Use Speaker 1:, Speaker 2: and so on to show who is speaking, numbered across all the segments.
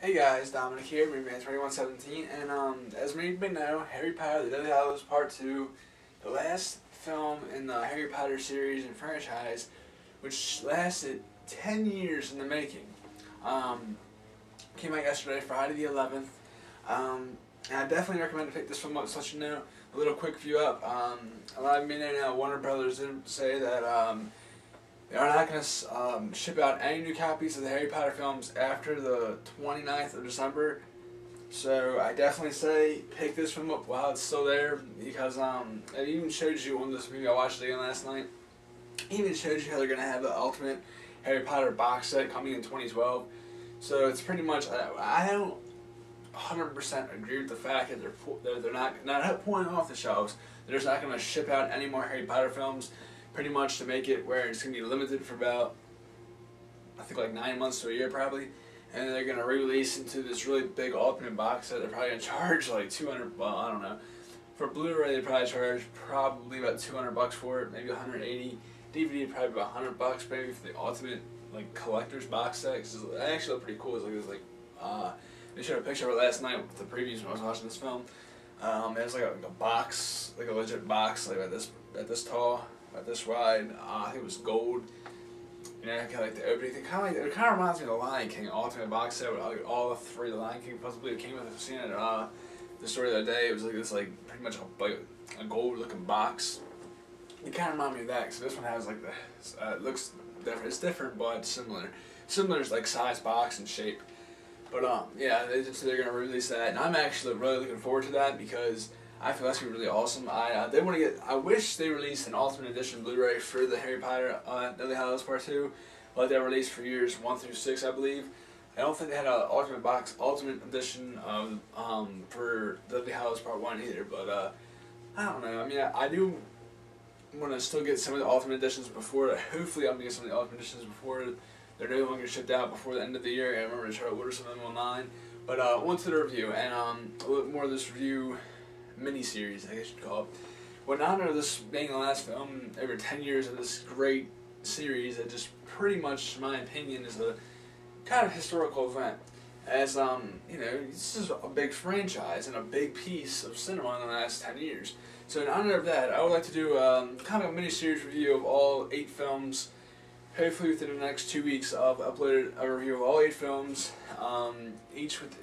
Speaker 1: Hey guys, Dominic here, Man2117, and as many of you may know, Harry Potter, The Deathly Hallows Part 2, the last film in the Harry Potter series and franchise, which lasted 10 years in the making. Came out yesterday, Friday the 11th, and I definitely recommend to pick this film up, so let you know, a little quick view up. A lot of you may know Warner Brothers did say that they are not going to ship out any new copies of the Harry Potter films after the 29th of December. So I definitely say pick this film up while it's still there, because it even showed you on this movie I watched again last night. It even showed you how they're going to have the ultimate Harry Potter box set coming in 2012. So it's pretty much, I don't 100% agree with the fact that they're not pulling off the shelves. They're just not going to ship out any more Harry Potter films, pretty much to make it where it's going to be limited for about, I think, like 9 months to a year probably, and then they're going to re-release into this really big ultimate box set. They're probably going to charge like 200, well, I don't know. For Blu-ray they probably charge probably about 200 bucks for it, maybe 180. DVD probably about 100 bucks maybe for the ultimate like collector's box set, cause it actually looked pretty cool. They showed a picture of it last night with the previews when I was watching this film. It was like a box, like a legit box, like at this tall, about this wide. I think it was gold. You know, kind of like the opening thing. It kind of reminds me of the Lion King ultimate box set with all three of the Lion King possibly came with. I've seen it. The story the other day. It was like this, like pretty much a gold looking box. It kind of reminded me of that. So this one has like the it looks different. It's different but similar. Similar is like size, box, and shape. But yeah, they're gonna release that, and I'm actually really looking forward to that because I feel that's gonna be really awesome. I wish they released an Ultimate Edition Blu-ray for the Harry Potter Deathly Hallows Part 2, like they released for years 1 through 6, I believe. I don't think they had an Ultimate Edition for Deathly Hallows Part 1 either. But I don't know. I mean, I do want to still get some of the Ultimate Editions before. Hopefully, I'm gonna get some of the Ultimate Editions before they're no longer shipped out before the end of the year. I remember to try to order some of them online. But on to the review, and a little more of this review mini-series, I guess you'd call it. Well, in honor of this being the last film over 10 years of this great series that just pretty much, in my opinion, is a kind of historical event. As, you know, this is a big franchise and a big piece of cinema in the last 10 years. So in honor of that, I would like to do kind of a mini-series review of all 8 films. Hopefully within the next 2 weeks I'll upload a review of all 8 films, each with,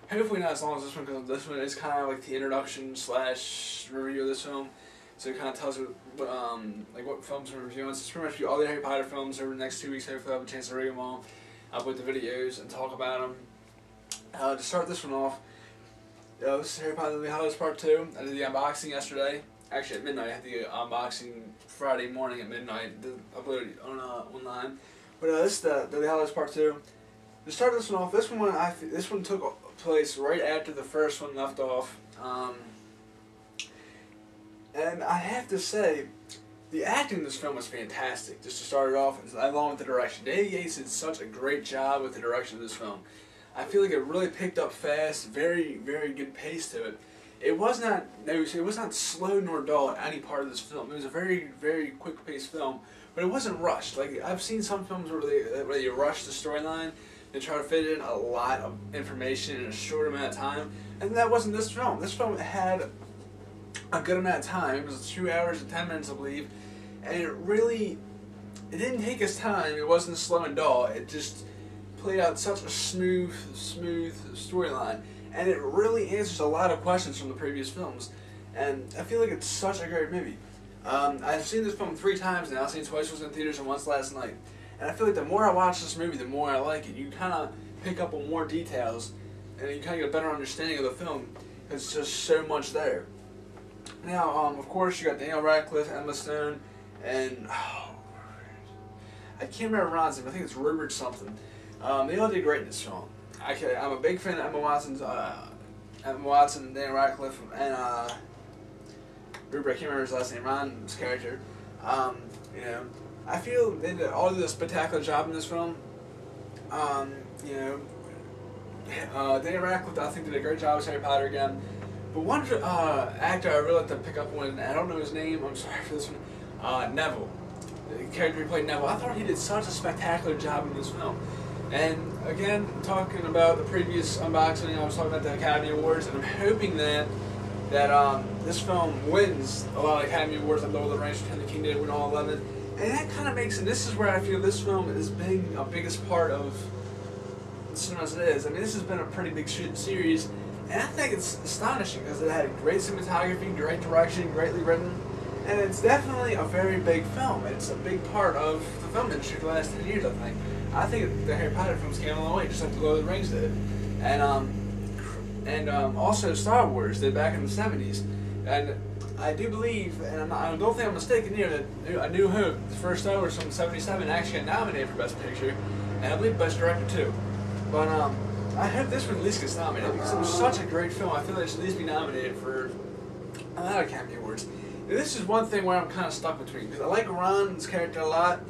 Speaker 1: hopefully not as long as this one, because this one is kind of like the introduction / review of this film. So it kind of tells you what films we're reviewing. So it's pretty much all the Harry Potter films over the next 2 weeks. Hopefully I'll have a chance to review them all, upload the videos, and talk about them. To start this one off, this is Harry Potter The Hallows Part 2. I did the unboxing yesterday. Actually at midnight. I had the unboxing Friday morning at midnight. Uploaded it online. But this is the Hallows Part 2. To start this one off, this one took place right after the first one left off. And I have to say, the acting in this film was fantastic. Just to start it off, along with the direction. David Yates did such a great job with the direction of this film. I feel like it really picked up fast. Very, very good pace to it. It was not slow nor dull at any part of this film. It was a very, very quick-paced film, but it wasn't rushed. Like I've seen some films where they rush the storyline. They try to fit in a lot of information in a short amount of time, and that wasn't this film. This film had a good amount of time. It was 2 hours and 10 minutes, I believe, and it didn't take its time. It wasn't slow and dull. It just played out such a smooth storyline. And it really answers a lot of questions from the previous films. And I feel like it's such a great movie. I've seen this film 3 times now. I've seen it twice in theaters and once last night. And I feel like the more I watch this movie, the more I like it. You kind of pick up on more details, and you kind of get a better understanding of the film. It's just so much there. Now, of course, you got Daniel Radcliffe, Emma Stone, and I can't remember Ron's name. I think it's Rupert something. They all did great in this film. I'm a big fan of Emma Watson, Daniel Radcliffe, and Rupert. I can't remember his last name. Ron's character. You know, I feel they did a spectacular job in this film. You know, Daniel Radcliffe, I think, did a great job as Harry Potter again. But one actor I really like to pick up on, and I don't know his name. I'm sorry for this one. Neville, the character who played Neville. I thought he did such a spectacular job in this film. And again, talking about the previous unboxing, I was talking about the Academy Awards, and I'm hoping that this film wins a lot of Academy Awards, like Lord of the Rings, Return of the King did win all 11. And that kind of makes, and this is where I feel this film is being a biggest part of the cinema as it is. I mean, this has been a pretty big series, and I think it's astonishing because it had great cinematography, great direction, greatly written, and it's definitely a very big film. It's a big part of the film industry for the last 10 years, I think. I think the Harry Potter films came a long way, just like the Lord of the Rings did. And also Star Wars did back in the 70s. And I do believe, and I don't think I'm mistaken here, that A New Hope, the first Star Wars from '77, actually got nominated for Best Picture, and I believe Best Director too. But I hope this one at least gets nominated, because it was such a great film. I feel like it should at least be nominated for a lot of Academy Awards. And this is one thing where I'm kind of stuck between, because I like Ron's character a lot,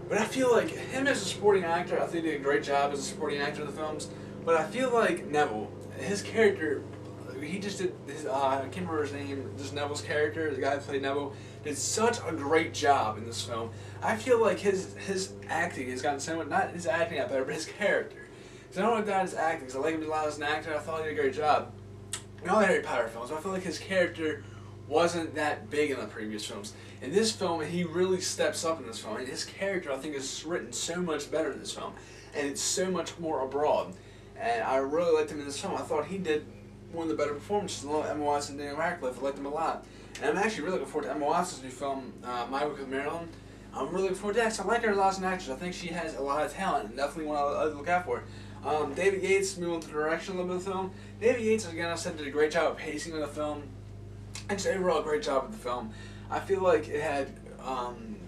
Speaker 1: but I feel like him as a supporting actor, I think he did a great job as a supporting actor in the films. But I feel like Neville, his character, he just did his, I can't remember his name, just Neville's character, the guy who played Neville, did such a great job in this film. I feel like his acting has gotten so much, not his acting got better, but his character. Because I don't like that his acting, because I like him a lot as an actor, I thought he did a great job. In all the Harry Potter films, I feel like his character wasn't that big in the previous films. In this film, he really steps up in this film, and his character, I think, is written so much better in this film, and it's so much more abroad. And I really liked him in this film. I thought he did one of the better performances. I love Emma Watson and Daniel Radcliffe. I liked him a lot. And I'm actually really looking forward to Emma Watson's new film, My Week with Marilyn. I'm really looking forward to that because I like her a lot as an actress. I think she has a lot of talent and definitely one I look out for. David Yates moving to the direction a little bit of the film. David Yates, again, I said, did a great job of pacing of the film. And just overall, a great job with the film. I feel like it had,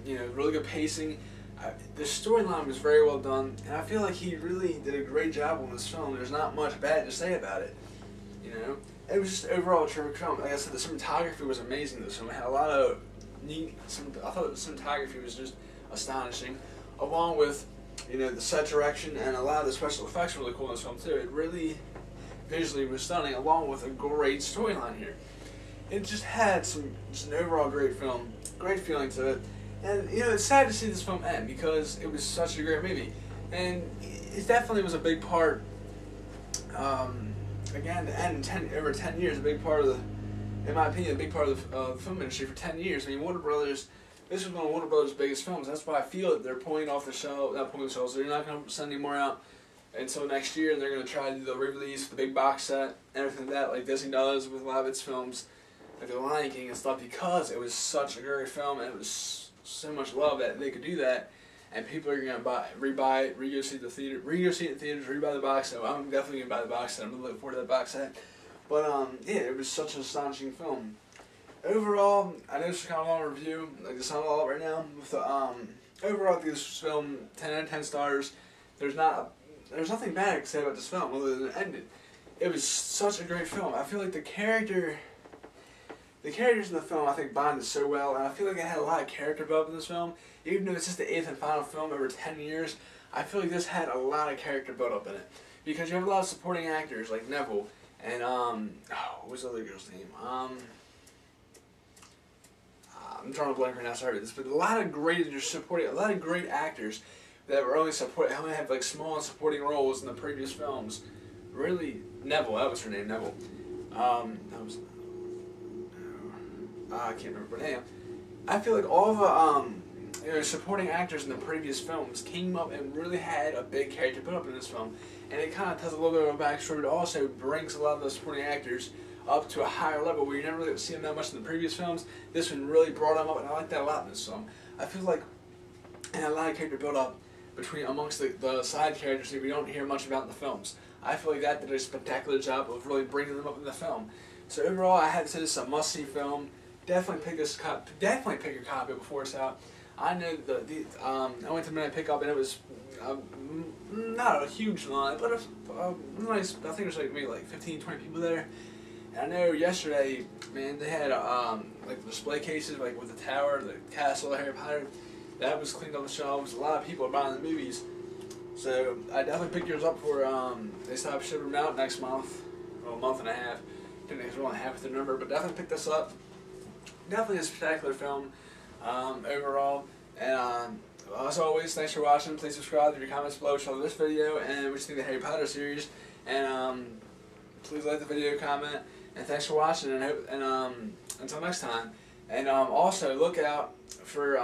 Speaker 1: really good pacing. The storyline was very well done, and I feel like he really did a great job on this film. There's not much bad to say about it, It was just overall a terrific film. Like I said, the cinematography was amazing. This film had a lot of neat. I thought the cinematography was just astonishing, along with, the set direction and a lot of the special effects were really cool in this film too. It really visually was stunning, along with a great storyline here. It just had just an overall great film, great feeling to it. And, it's sad to see this film end because it was such a great movie. And it definitely was a big part, again, to end over 10 years, a big part of in my opinion, a big part of the film industry for 10 years. I mean, Warner Brothers, this was one of Warner Brothers' biggest films. That's why I feel that they're pulling off the shelf, not pulling the shelves, they're not going to send any more out until next year, and they're going to try to do the re-release, the big box set, everything like that, like Disney does with a lot of its films, like The Lion King and stuff, because it was such a great film, and it was so much love that they could do that, and people are going to re-buy it, re-go see it in theaters, re-buy the box set. Well, I'm definitely going to buy the box set. I'm really looking forward to that box set. But, yeah, it was such an astonishing film. Overall, I know this is kind of a long review, like this on a lot right now. With overall, I think this film, 10 out of 10 stars. There's nothing bad to say about this film other than it ended. It was such a great film. I feel like the characters in the film, I think, bonded so well, and I feel like it had a lot of character build in this film. Even though it's just the 8th and final film over 10 years, I feel like this had a lot of character build up in it. Because you have a lot of supporting actors, like Neville, and, what was the other girl's name? I'm drawing a blank right now, sorry about this, but a lot of great actors that were only had like small and supporting roles in the previous films. Really, Neville, that was her name, Neville. I can't remember her name. I feel like all the supporting actors in the previous films came up and really had a big character put up in this film, and it kind of tells a little bit of a backstory, but also brings a lot of those supporting actors up to a higher level where you never really see them that much in the previous films. This one really brought them up, and I like that a lot in this film. I feel like it had a lot of character build up amongst the side characters that we don't hear much about in the films. I feel like that did a spectacular job of really bringing them up in the film. So overall, I had to say this is a must-see film. Definitely pick your copy before it's out. I know I went to midnight pickup and it was not a huge line, but nice. I think there's maybe 15, 20 people there. And I know yesterday, man, they had like the display cases, like with the tower, the castle, Harry Potter. That was cleaned up the shelves. A lot of people are buying the movies, so I definitely picked yours up for. They stop shipping them out next month, well, a month and a half. I think it's only half their number, but definitely pick this up. Definitely a spectacular film overall, and as always, thanks for watching. Please subscribe, leave your comments below, show this video, and what you think of the Harry Potter series. And please like the video, comment, and thanks for watching. And until next time. And also look out for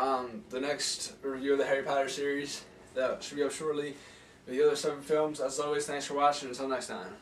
Speaker 1: the next review of the Harry Potter series that should be up shortly with the other 7 films. As always, thanks for watching. Until next time.